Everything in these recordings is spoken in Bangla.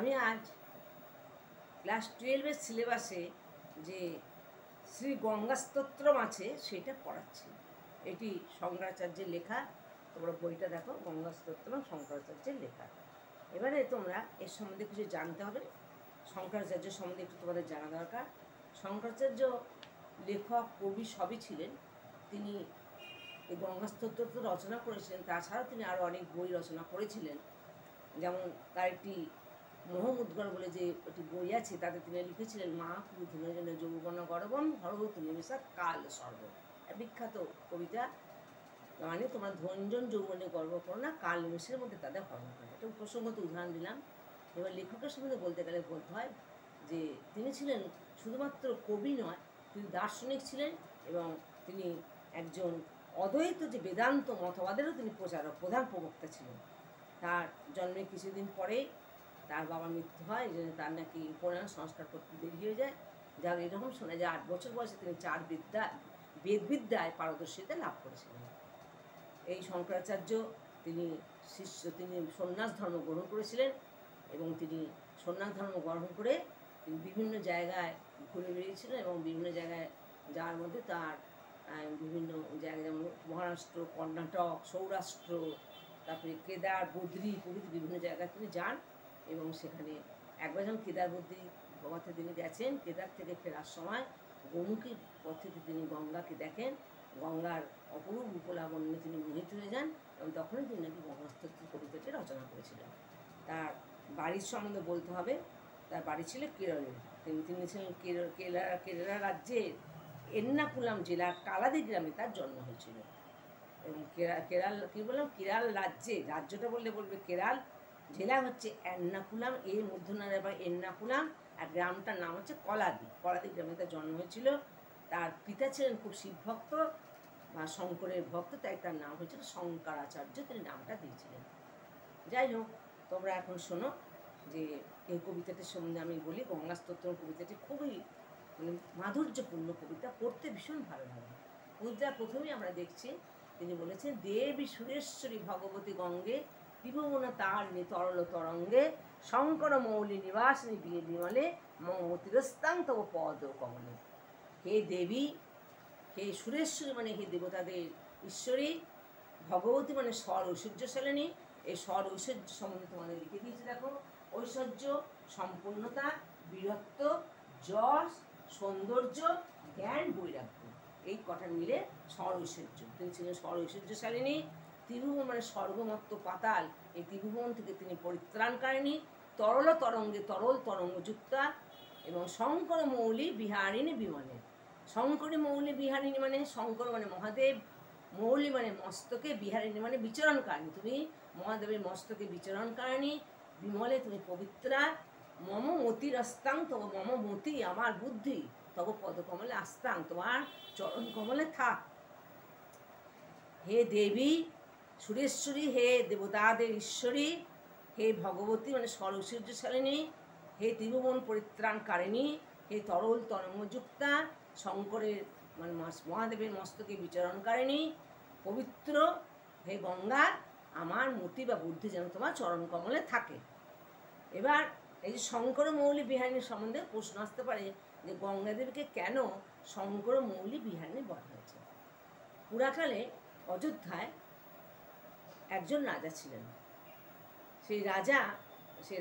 আমি আজ ক্লাস 12-এর সিলেবাসে যে শ্রী গঙ্গাস্তোত্রম আছে সেটা পড়াচ্ছি। এটি শঙ্করাচার্যের লেখা। তোমরা বইটা দেখো, গঙ্গাস্তোত্রম শঙ্করাচার্যের লেখা। এবারে তোমরা এর সম্বন্ধে কিছু জানতে হবে। শঙ্করাচার্য সম্বন্ধে একটু তোমাদের জানা দরকার। শঙ্করাচার্য লেখক, কবি সবই ছিলেন। তিনি এই গঙ্গাস্তোত্র তো রচনা করেছিলেন, তাছাড়াও তিনি আরও অনেক বই রচনা করেছিলেন। যেমন তার একটি মোহমুদ্গর বলে যে একটি বই আছে, তাতে তিনি লিখেছিলেন মহাপুরুষজন যৌবন গর্বম হরহতু নিমিষা কাল সর্ব। বিখ্যাত কবিতা, মানে তোমরা ধনজন যৌবনে গর্ব করো না, কাল নিমিষের মধ্যে তাদের হরণ করে। এটা প্রসঙ্গত উদাহরণ দিলাম। এবার লেখকের সম্বন্ধে বলতে গেলে বলতে হয় যে তিনি ছিলেন শুধুমাত্র কবি নয়, তিনি দার্শনিক ছিলেন এবং তিনি একজন অদ্বৈত যে বেদান্ত মতবাদেরও তিনি প্রচারক, প্রধান প্রবক্তা ছিলেন। তার জন্মের কিছুদিন পরেই তার বাবার মৃত্যু হয়, এই জন্য তার নাকি উপনয়ন সংস্কার করতে দেরি হয়ে যায়। যা এরকম শোনা যায় 8 বছর বয়সে তিনি বেদবিদ্যায় পারদর্শিতা লাভ করেছিলেন। এই শঙ্করাচার্য তিনি সন্ন্যাস ধর্ম গ্রহণ করেছিলেন এবং তিনি সন্ন্যাস ধর্ম গ্রহণ করে তিনি বিভিন্ন জায়গায় ঘুরে বেরিয়েছিলেন এবং বিভিন্ন জায়গায় যার মধ্যে তার বিভিন্ন জায়গায় যেমন মহারাষ্ট্র, কর্ণাটক, সৌরাষ্ট্র, তারপরে কেদার, বদ্রী প্রভৃতি বিভিন্ন জায়গায় তিনি যান এবং সেখানে একবার যখন কেদার বদ্রী পথে তিনি গেছেন, কেদার থেকে ফেরার সময় গোমুখী পথে তিনি গঙ্গাকে দেখেন, গঙ্গার অপরূপ উপলাবণ্যে তিনি মোহিত হয়ে যান এবং তখনই তিনি নাকি গঙ্গাস্তোত্র কবিতাটি রচনা করেছিলেন। তার বাড়ির সম্বন্ধে বলতে হবে, তার বাড়ি ছিল কেরলে। তিনি ছিলেন কেরালা রাজ্যের এর্নাকুলাম জেলার কালাদি গ্রামে তার জন্ম হয়েছিল। এবং কেরাল রাজ্যে, রাজ্যটা বলবে কেরাল, জেলা হচ্ছে এর্নাকুলাম, এর মধ্যনারে আবার এর্নাকুলাম, আর গ্রামটার নাম হচ্ছে কলাদি গ্রামে তার জন্ম হয়েছিল। তার পিতা ছিলেন খুব শিবভক্ত বা শঙ্করের ভক্ত, তাই তার নাম হয়েছিল শঙ্করাচার্য, তিনি নামটা দিয়েছিলেন। যাই হোক, তোমরা এখন শোনো যে এই কবিতাটির সম্বন্ধে আমি বলি। গঙ্গাস্তোত্র কবিতাটি খুবই মাধুর্যপূর্ণ কবিতা, পড়তে ভীষণ ভালো লাগে। কবিতার প্রথমেই আমরা দেখছি তিনি বলেছেন, দেবী সুরেশ্বরী ভগবতী গঙ্গে ত্রিভুবন তার তরল তরঙ্গে শঙ্কর মৌলি নিবাসিনী বিমলে মমতিরস্তাং তব পদ কমলে। হে দেবী, হে সুরেশ্বরী মানে হে দেবতাদের ঈশ্বরী, ভগবতী মানে স্বর ঐশ্বর্যশালিনী। এই স্বর ঐশ্বর্য সম্বন্ধে তোমাদের লিখে দিয়েছে, দেখো। ঐশ্বর্য, সম্পূর্ণতা, বীরত্ব, যশ, সৌন্দর্য, জ্ঞান, বৈরাগ্য, এই কটা মিলে স্বর ঐশ্বর্য। তিনি ছিলেন স্বর ঐশ্বর্যশালিনী। ত্রিভুবন মানে স্বর্গমত্ত পাতাল, এই ত্রিভুবন থেকে তিনি পরিত্রাণকারিণী, তরল তরঙ্গে তরল তরঙ্গযুক্তা এবং শঙ্কর মৌলি বিহারিণী বিমলে। শঙ্করী মৌলি বিহারিণী মানে শঙ্কর মানে মহাদেব, মৌলি মানে মস্তকে, বিহারিণী মানে বিচরণকারিণী, তুমি মহাদেবের মস্তকে বিচরণকারিণী, বিমলে তুমি পবিত্রা, মম মতির আস্তাং তব, মম মতি আমার বুদ্ধি, তব পদকমলে আস্তাং তোমার চরণ কমলে থাক। হে দেবী সুরেশ্বরী, হে দেবতাদের ঈশ্বরী, হে ভগবতী মানে সরৈশ্বর্যশালিনী, হে ত্রিভুবন পরিত্রাণকারিণী, হে তরল তরঙ্গযুক্তা, শঙ্করের মানে মহাদেবের মস্তকে বিচরণকারিণী, পবিত্র, হে গঙ্গা, আমার মতি বা বুদ্ধি যেন তোমার চরণ কমলে থাকে। এবার এই যে শঙ্কর মৌলি বিহারিণীর সম্বন্ধে প্রশ্ন আসতে পারে যে গঙ্গাদেবীকে কেন শঙ্কর মৌলি বিহারিণী বলা হয়েছে। পুরাকালে অযোধ্যায় একজন রাজা ছিলেন। সেই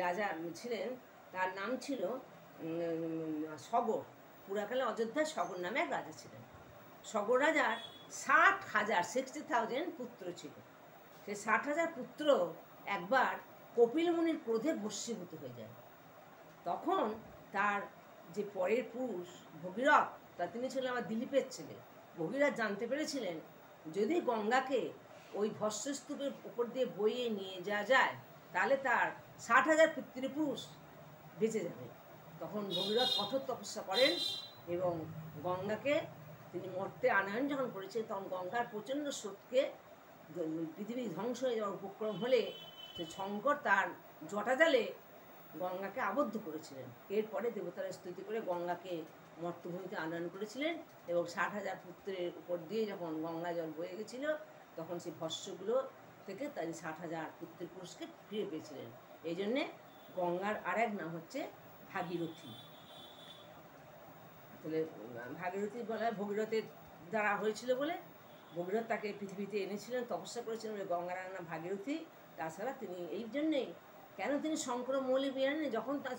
রাজা ছিলেন, তার নাম ছিল সগর। পুরাকালে অযোধ্যায় সগর নামে এক রাজা ছিলেন। সগর রাজার 60,000 পুত্র ছিল। সেই 60,000 পুত্র একবার কপিল মুনির ক্রোধে ভস্মীভূত হয়ে যায়। তখন তার যে পরের পুরুষ ভগীরথ, তিনি ছিলেন আমার দিলীপের ছেলে। ভগীরথ জানতে পেরেছিলেন যদি গঙ্গাকে ওই ভস্মস্তূপের উপর দিয়ে বইয়ে নিয়ে যাওয়া যায় তাহলে তার 60,000 পিতৃপুরুষ বেঁচে যাবে। তখন ভগীরথ কঠোর তপস্যা করেন এবং গঙ্গাকে তিনি মর্তে আনয়ন যখন করেছেন, তখন গঙ্গার প্রচণ্ড স্রোতকে পৃথিবী ধ্বংস হয়ে যাওয়ার উপক্রম হলে শঙ্কর তার জটাজালে গঙ্গাকে আবদ্ধ করেছিলেন। এরপরে দেবতারা স্তুতি করে গঙ্গাকে মর্তভূমিতে আনয়ন করেছিলেন এবং 60,000 পুত্রের উপর দিয়ে যখন গঙ্গা জল বয়ে গেছিল তখন সেই ভস্মগুলো থেকে তাই 60,000 পুত্রের পুরুষকে ফিরে পেয়েছিলেন। এই জন্যে গঙ্গার আর এক নাম হচ্ছে ভাগীরথী। তাহলে ভাগীরথী বলা হয় ভগীরথের দ্বারা হয়েছিল বলে, ভগীরথ তাকে পৃথিবীতে এনেছিলেন, তপস্যা করেছিলেন বলে গঙ্গার নাম ভাগীরথী। তাছাড়া তিনি এই জন্যেই, কেন তিনি শঙ্কর মৌলি বিহারে, যখন তার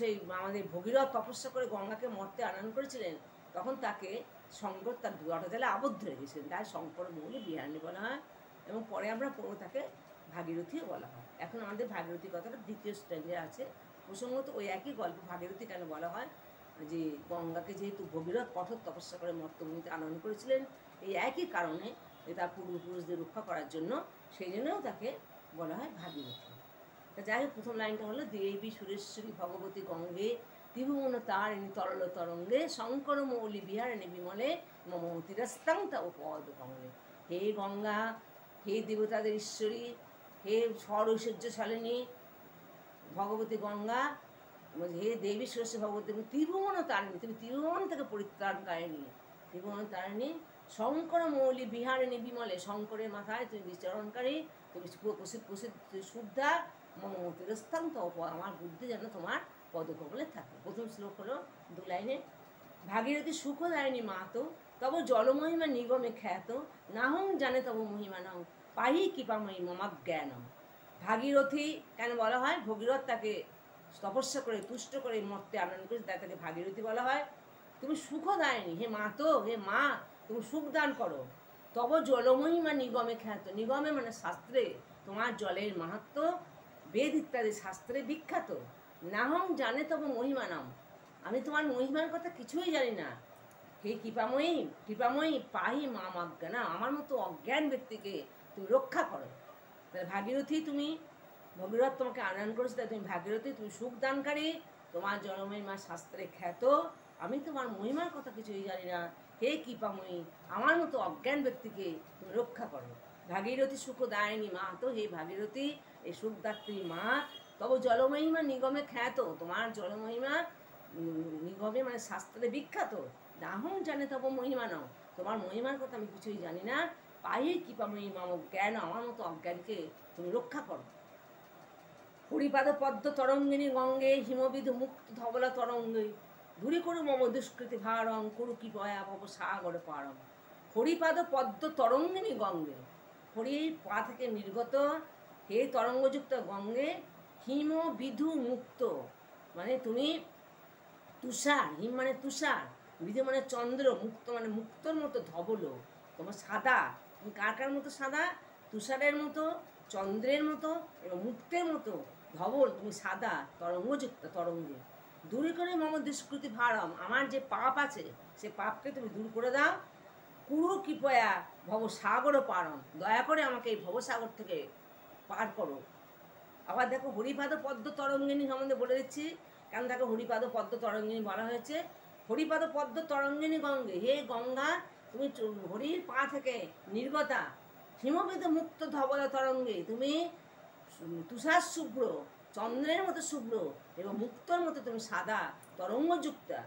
সেই আমাদের ভগীরথ তপস্যা করে গঙ্গাকে মর্তে আনয়ন করেছিলেন, তখন তাকে শঙ্কর তার জটাজালে আবদ্ধ রেখেছিলেন, তাই শঙ্কর মৌলি বিহারিণী বলা হয়। এবং পরে আমরা পড়ব তাকে ভাগীরথীও বলা হয়। এখন আমাদের ভাগীরথী কথাটা দ্বিতীয় স্ট্যান্ডে আছে। প্রসঙ্গত ওই একই গল্প, ভাগীরথী কেন বলা হয়, যে গঙ্গাকে যেহেতু ভগীরথ কঠোর তপস্যা করে মর্তভূমিতে আনয়ন করেছিলেন, এই একই কারণে তার পূর্বপুরুষদের রক্ষা করার জন্য, সেই জন্যও তাকে বলা হয় ভাগীরথী। তা যাই হোক, প্রথম লাইনটা হলো দেবী সুরেশ্বরী ভগবতী গঙ্গে ত্রিভুবন তারিণী তরল তরঙ্গে শঙ্কর মৌলি বিহারিণী বিমলে মমতিরস্তাং তব পদ কমলে। হে গঙ্গা, হে দেবতাদের ঈশ্বরী, হে ষড়ৈশ্বর্যশালিনী ভগবতী গঙ্গা, হে দেবী সুরেশ্বরী ভগবতী ত্রিভুবন তারিণী, তুমি ত্রিভুবন থেকে পরিত্রাণকারিণী, ত্রিভুবন তারিণী শঙ্কর মৌলি বিহারিণী বিমলে, শঙ্করের মাথায় তুমি বিচরণকারী, তুমি প্রসিদ্ধ শুদ্ধা মমতিরস্থান তব, আমার বুদ্ধি যেন তোমার পদকমলে থাকে। প্রথম শ্লোক হলো 2 লাইনে, ভাগীরথী সুখদায়িনী মাতো তব জলমহিমা নিগমে খ্যাত, নাহং জানে তব মহিমা নং পাহি কৃপাময়ী মমাজ্ঞানম। ভাগীরথী কেন বলা হয়, ভগীরথ তাকে তপস্যা করে তুষ্ট করে মর্তে আনয়ন করেছে, তাই তাকে ভাগীরথী বলা হয়। তুমি সুখদায়িনী, হে মা তো, হে মা তুমি সুখ দান করো। তব জলমহিমা নিগমে খ্যাত, নিগমে মানে শাস্ত্রে, তোমার জলের মাহাত্ম বেদ ইত্যাদি শাস্ত্রে বিখ্যাত। নাহং জানে তব মহিমা নাম, আমি তোমার মহিমার কথা কিছুই জানি না। হে কৃপাময়ী, কৃপাময়ী পাহি মা অজ্ঞানা, আমার মতো অজ্ঞান ব্যক্তিকে তুমি রক্ষা করো। তাহলে ভাগীরথী তুমি, ভগীরথ তোমাকে আনয়ন করেছে, তাই তুমি ভাগীরথী, তুমি সুখ দানকারী, তোমার জলমহিমা শাস্ত্রে খ্যাত, আমি তোমার মহিমার কথা কিছুই জানি না। হে কৃপাময়ী, আমার মতো অজ্ঞান ব্যক্তিকে তুমি রক্ষা করো। ভাগীরথী সুখদায়িনী মা তো, হে ভাগীরথী এই সুখদাত্রী মা, তবে জলমহিমা নিগমে খ্যাত, তোমার জলমহিমা নিগমে মানে শাস্ত্রে বিখ্যাত। নাহং জানে তব মহিমা নাও, তোমার মহিমার কথা আমি কিছুই জানি না। পায়ে কৃপাময়ী মাম জ্ঞান, আমার মতো অজ্ঞানকে তুমি রক্ষা করো। হরিপাদ পদ্ম তরঙ্গিনী গঙ্গে হিমবিধ মুক্ত ধবলা তরঙ্গে দূরে করু মম দুষ্কৃতি ভারং করু কি পয়া ভব সাগর পারম। হরিপাদ পদ্ম তরঙ্গিনী গঙ্গে, হরির পা থেকে নির্গত হে তরঙ্গযুক্ত গঙ্গে, হিম বিধু মুক্ত মানে তুমি তুষার, হিম মানে তুষার, বিধু মানে চন্দ্র, মুক্ত মানে মুক্তর মতো ধবল, তোমার সাদা, তুমি কার কার মতো সাদা, তুষারের মতো, চন্দ্রের মতো এবং মুক্তের মতো ধবল, তুমি সাদা তরঙ্গযুক্ত তরঙ্গে। দূরে করে মম দুষ্কৃতি ভারম, আমার যে পাপ আছে সে পাপকে তুমি দূর করে দাও। কুরু কৃপয়া ভব সাগরও পারম, দয়া করে আমাকে এই ভবসাগর থেকে পার করো। আবার দেখো হরিপাদ পদ্ম তরঙ্গিনী সম্বন্ধে বলে দিচ্ছি, কেন তাকে হরিপাদ পদ্ম তরঙ্গিনী বলা হয়েছে। হরিপাদ পদ্ম তরঙ্গিনী গঙ্গে, হে গঙ্গা তুমি হরির পা থেকে নির্গতা, হিমবিদ মুক্ত ধবলা তরঙ্গে, তুমি তুষার শুভ্র, চন্দ্রের মতো শুভ্র এবং মুক্তর মতো তুমি সাদা তরঙ্গযুক্তা।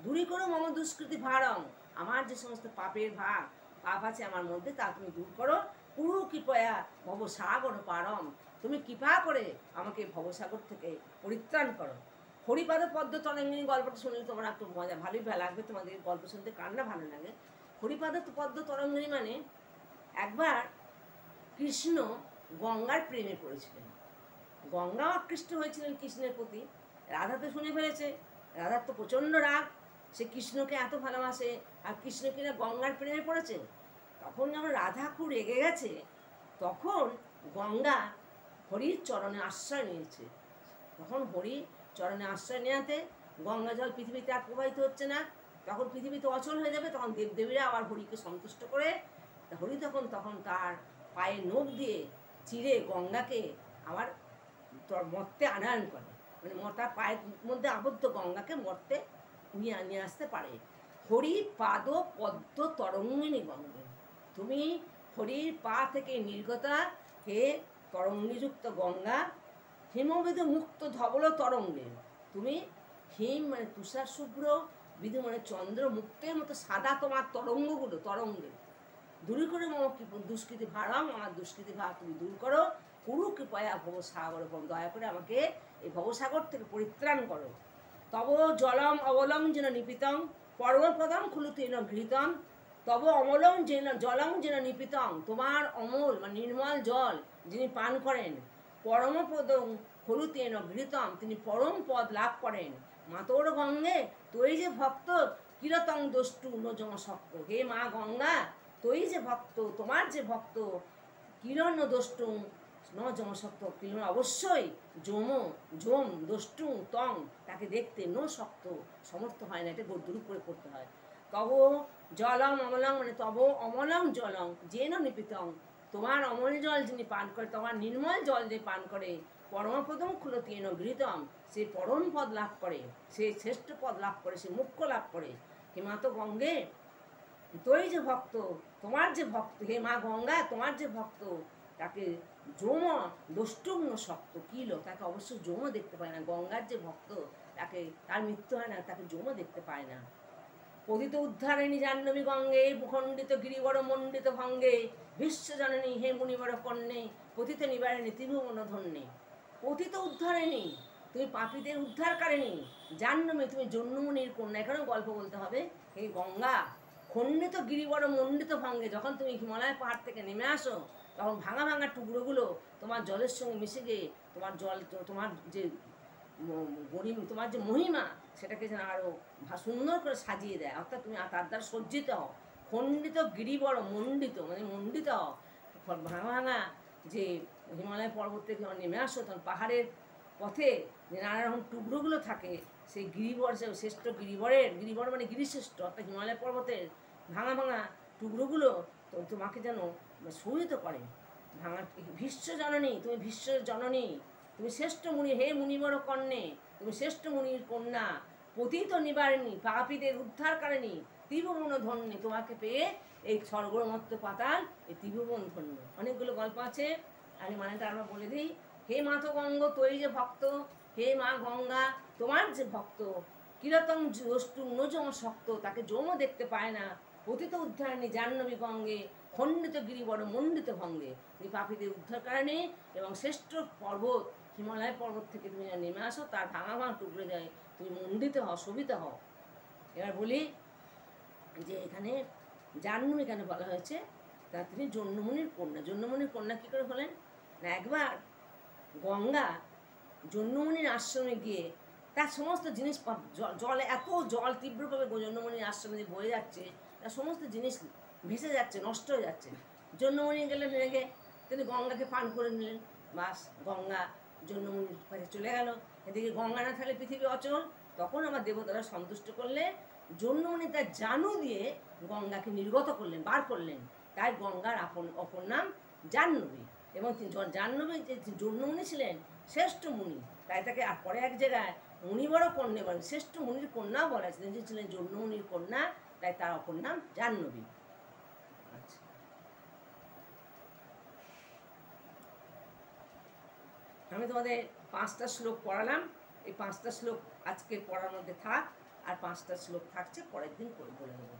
দূরী করো মম দুষ্কৃতি ভারম, আমার যে সমস্ত পাপের ভাগ পাপ আছে আমার মধ্যে তা তুমি দূর করো। পুরু কৃপয়া ভবসাগর পারম, তুমি কৃপা করে আমাকে ভবসাগর থেকে পরিত্রাণ করো। হরিপাদ পদ্ম তরঙ্গিনী গল্পটা শুনলে তোমরা একটু মজা ভালোই লাগবে, তোমাদের গল্প শুনতে কার না ভালো লাগে। হরিপাদ পদ্ম তরঙ্গিনী মানে একবার কৃষ্ণ গঙ্গার প্রেমে পড়েছিলেন, গঙ্গা আকৃষ্ট হয়েছিলেন কৃষ্ণের প্রতি। রাধা তো শুনে ফেলেছে, রাধার তো প্রচণ্ড রাগ, সে কৃষ্ণকে এত ভালোবাসে আর কৃষ্ণ কিনা গঙ্গার প্রেমে পড়েছে। তখন যখন রাধা খুব রেগে গেছে, তখন গঙ্গা হরির চরণে আশ্রয় নিয়েছে। তখন হরি চরণে আশ্রয় নেওয়াতে গঙ্গা জল পৃথিবীতে আর প্রবাহিত হচ্ছে না, তখন পৃথিবীতে অচল হয়ে যাবে। তখন দেবদেবীরা আবার হরিকে সন্তুষ্ট করে হরি তখন তার পায়ে নখ দিয়ে চিরে গঙ্গাকে আবার মর্তে আনয়ন করে, মানে তার পায়ের মধ্যে আবদ্ধ গঙ্গাকে মর্তে নিয়ে আসতে পারে। হরি পাদ পদ্ম তরঙ্গিনী গঙ্গে, তুমি হরির পা থেকে নির্গতা হে তরঙ্গিযুক্ত গঙ্গা, হিমবিধ মুক্ত ধবল তরঙ্গে, তুমি হিম মানে তুষার শুভ্র, বিধু মানে চন্দ্র, মুক্তের মতো সাদা তোমার তরঙ্গগুলো তরঙ্গে। দূর করে মম দুষ্কৃতি ভারম, আমার দুষ্কৃতি ভার তুমি দূর করো। কুরু কৃপয়া ভবসাগর, দয়া করে আমাকে এই ভবসাগর থেকে পরিত্রাণ করো। তব জলম অবলম যেন নিপিতং পরমপদম খুলুতেন ঘৃতম, তব অমলম যেন জলম যেন নিপিতং, তোমার অমল মানে নির্মল জল যিনি পান করেন, পরমপদম হলুতেন ঘৃতম, তিনি পরম পদ লাভ করেন। মাতোর গঙ্গে তুই যে ভক্ত কিরতং দোষ্টু নজম শক্ত, হে মা গঙ্গা তুই যে ভক্ত, তোমার যে ভক্ত কিরণ দোষ্টু নজম শক্ত, কিরণ অবশ্যই জোম দোষ্টু তং, তাকে দেখতে ন শক্ত সমর্থ হয় না, এটা গদ্যরূপ করে পড়তে হয়। তব জলম অমলং মানে তব অমলং জলং যেন নিপিতং, তোমার অমল জল যিনি পান করে, তোমার নির্মল জল যে পান করে, পরমপদম খুলতেন ঘৃতম, সে পরম পদ লাভ করে, সে শ্রেষ্ঠ পদ লাভ করে, সে মুখ্য লাভ করে। হে মাতো গঙ্গে তুই যে ভক্ত, তোমার যে ভক্ত, হে মা গঙ্গা তোমার যে ভক্ত, তাকে যম দোষ্টুগ্ন শক্ত কিল, তাকে অবশ্য যম দেখতে পায় না। গঙ্গার যে ভক্ত তাকে তার মৃত্যু হয় না, তাকে যম দেখতে পায় না। পতিত উদ্ধারিণী জাহ্নবী গঙ্গে ভূখণ্ডিত গিরিবর মণ্ডিত ভঙ্গে, বিশ্বজননী হে মুনিবর কন্যে, পতিত নিবারিণী ত্রিভুবন ধন্যে। পতিত উদ্ধারিণী, তুমি পাপীদের উদ্ধারকারিণী, জাহ্নবী তুমি জন্মমুনির কন্যা। এখানেও গল্প বলতে হবে। হে গঙ্গা, খণ্ডিত গিরিবর মণ্ডিত ভঙ্গে, যখন তুমি হিমালয় পাহাড় থেকে নেমে আসো, তখন ভাঙা ভাঙা টুকরোগুলো তোমার জলের সঙ্গে মিশে গিয়ে তোমার জল, তোমার যে তোমার যে মহিমা সেটাকে যেন আরও সুন্দর করে সাজিয়ে দেয়, অর্থাৎ তুমি তার দ্বারা সজ্জিত হও। খণ্ডিত গিরিবর মণ্ডিত মানে মণ্ডিত হও, ভাঙা ভাঙা যে হিমালয় পর্বত থেকে নেমে আসো, তখন পাহাড়ের পথে যে নানা রকম টুকরোগুলো থাকে, সেই গিরিবর, সে শ্রেষ্ঠ গিরিবর মানে গিরিশ্রেষ্ঠ, অর্থাৎ হিমালয় পর্বতের ভাঙা ভাঙা টুকরোগুলো তোমাকে যেন শোভিত করে। ভাঙা ভীষ্ম জননী, তুমি ভীষ্ম জননী, তুমি শ্রেষ্ঠ মুনি, হে মুনিবর কন্যে, তুমি শ্রেষ্ঠ মুনির কন্যা, পতিত নিবারিণী পাপীদের উদ্ধারকারিণী, ত্রিভুবন ধন্যী, তোমাকে পেয়ে এই স্বর্গমত্ত পাতাল এই ত্রিভুবন ধন্য। অনেকগুলো গল্প আছে, আমি মানেটা আমরা বলে দিই। হে মাতো গঙ্গ তুই যে ভক্ত, হে মা গঙ্গা তোমার যে ভক্ত, কিরতম দোষ্টু নজম শক্ত, তাকে যমও দেখতে পায় না। পতিত উদ্ধারিণী জাহ্নবী গঙ্গে খণ্ডিত গিরিবর মণ্ডিত ভঙ্গে, তুমি পাপীদের উদ্ধারকারিণী এবং শ্রেষ্ঠ পর্বত হিমালয় পর্বত থেকে তুমি নেমে আসো, তার ভাঙা ভাঙা টুকরে যায়, তুমি মণ্ডিত হও, শোভিত হও। এবার বলি যে এখানে জাহ্নবী কেন বলা হয়েছে, তা তিনি জন্মমুনির কন্যা। জন্মমুনির কন্যা কী করে হলেন না, একবার গঙ্গা জন্মমুনির আশ্রমে গিয়ে তার সমস্ত জিনিস, জলে এত জল তীব্রভাবে জন্মমুনির আশ্রমে যে বয়ে যাচ্ছে, তার সমস্ত জিনিস ভেসে যাচ্ছে, নষ্ট হয়ে যাচ্ছে। জন্মমুনি গেলেন রেগে, তিনি গঙ্গাকে পান করে নিলেন, বাস গঙ্গা জন্মমুনির কাছে চলে গেল। এদিকে গঙ্গা না থাকলে পৃথিবী অচল। তখন আমার দেবতারা সন্তুষ্ট করলে জন্মমুনি তার জানু দিয়ে গঙ্গাকে নির্গত করলেন, বার করলেন। তাই গঙ্গার অপর নাম জাহ্নবী। এবং জাহ্নবী যে জন্মমুনি ছিলেন শ্রেষ্ঠ মুনি, তাই তাকে পরে এক জায়গায় মুনিবর কন্যা বলেন, শ্রেষ্ঠ মুনির কন্যাও বলা ছিলেন, যে ছিলেন জন্মমুনির কন্যা, তাই তার অপর নাম জাহ্নবী। আচ্ছা, আমি তোমাদের 5টা শ্লোক পড়ালাম। এই 5টা শ্লোক আজকের পড়ার মধ্যে থাক, আর 5টা শ্লোক থাকছে পরের দিন বলে দেবো।